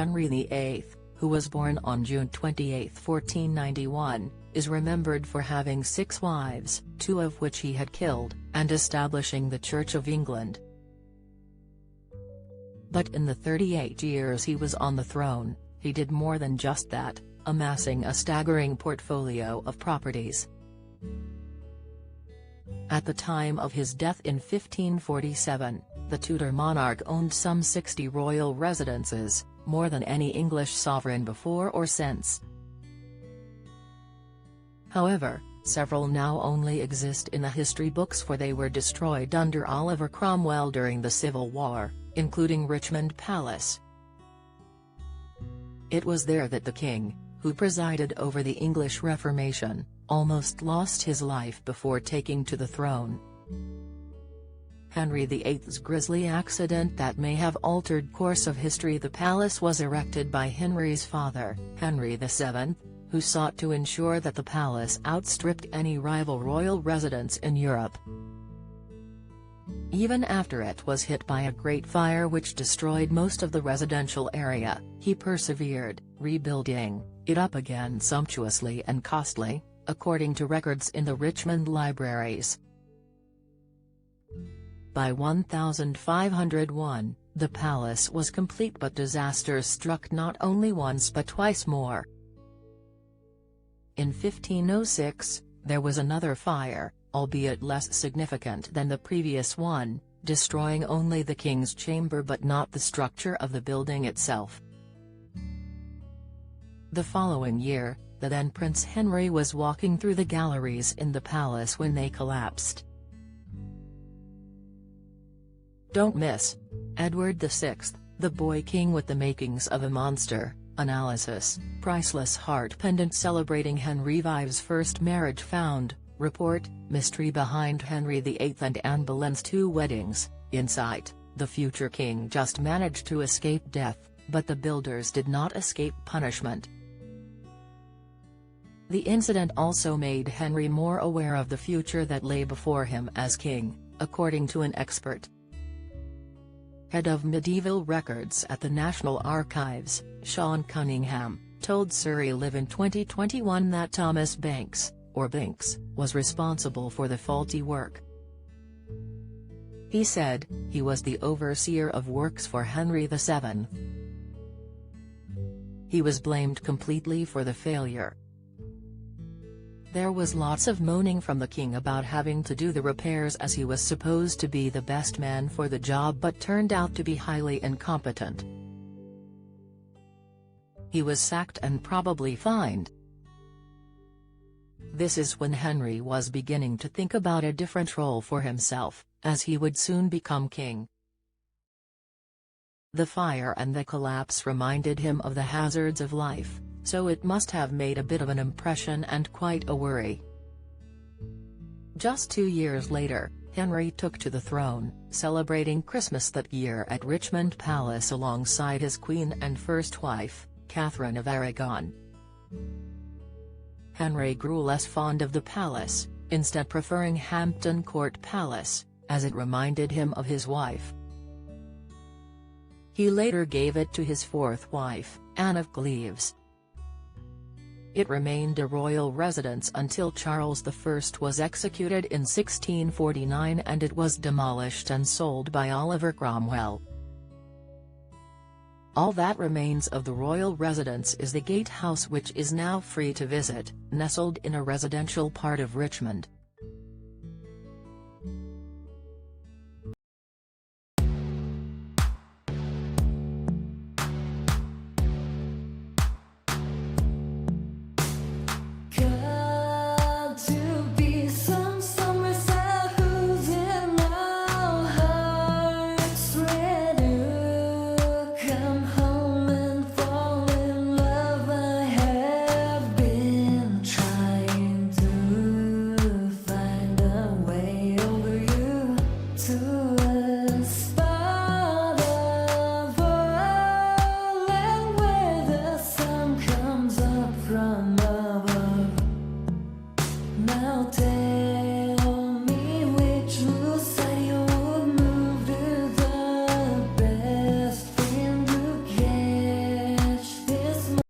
Henry VIII, who was born on June 28, 1491, is remembered for having 6 wives, 2 of which he had killed, and establishing the Church of England. But in the 38 years he was on the throne, he did more than just that, amassing a staggering portfolio of properties. At the time of his death in 1547, the Tudor monarch owned some 60 royal residences, more than any English sovereign before or since. However, several now only exist in the history books, for they were destroyed under Oliver Cromwell during the Civil War, including Richmond Palace. It was there that the king, who presided over the English Reformation, almost lost his life before taking to the throne. Henry VIII's grisly accident that may have altered course of history. The palace was erected by Henry's father, Henry VII, who sought to ensure that the palace outstripped any rival royal residence in Europe. Even after it was hit by a great fire which destroyed most of the residential area, he persevered, rebuilding it up again sumptuously and costly, according to records in the Richmond libraries. By 1501, the palace was complete, but disasters struck not only once but twice more. In 1506, there was another fire, albeit less significant than the previous one, destroying only the king's chamber but not the structure of the building itself. The following year, the then Prince Henry was walking through the galleries in the palace when they collapsed. Don't miss Edward VI, the boy king with the makings of a monster. Analysis: priceless heart pendant celebrating Henry VII's first marriage found. Report: mystery behind Henry VIII and Anne Boleyn's 2 weddings. Insight: the future king just managed to escape death, but the builders did not escape punishment. The incident also made Henry more aware of the future that lay before him as king, according to an expert. Head of Medieval Records at the National Archives, Sean Cunningham, told Surrey Live in 2021 that Thomas Banks, or Binks, was responsible for the faulty work. He said, he was the overseer of works for Henry VII. He was blamed completely for the failure. There was lots of moaning from the king about having to do the repairs, as he was supposed to be the best man for the job but turned out to be highly incompetent. He was sacked and probably fined. This is when Henry was beginning to think about a different role for himself, as he would soon become king. The fire and the collapse reminded him of the hazards of life, so it must have made a bit of an impression and quite a worry. Just 2 years later, Henry took to the throne, celebrating Christmas that year at Richmond Palace alongside his queen and first wife, Catherine of Aragon. Henry grew less fond of the palace, instead preferring Hampton Court Palace, as it reminded him of his wife. He later gave it to his 4th wife, Anne of Cleves. It remained a royal residence until Charles I was executed in 1649, and it was demolished and sold by Oliver Cromwell. All that remains of the royal residence is the Gatehouse, which is now free to visit, nestled in a residential part of Richmond.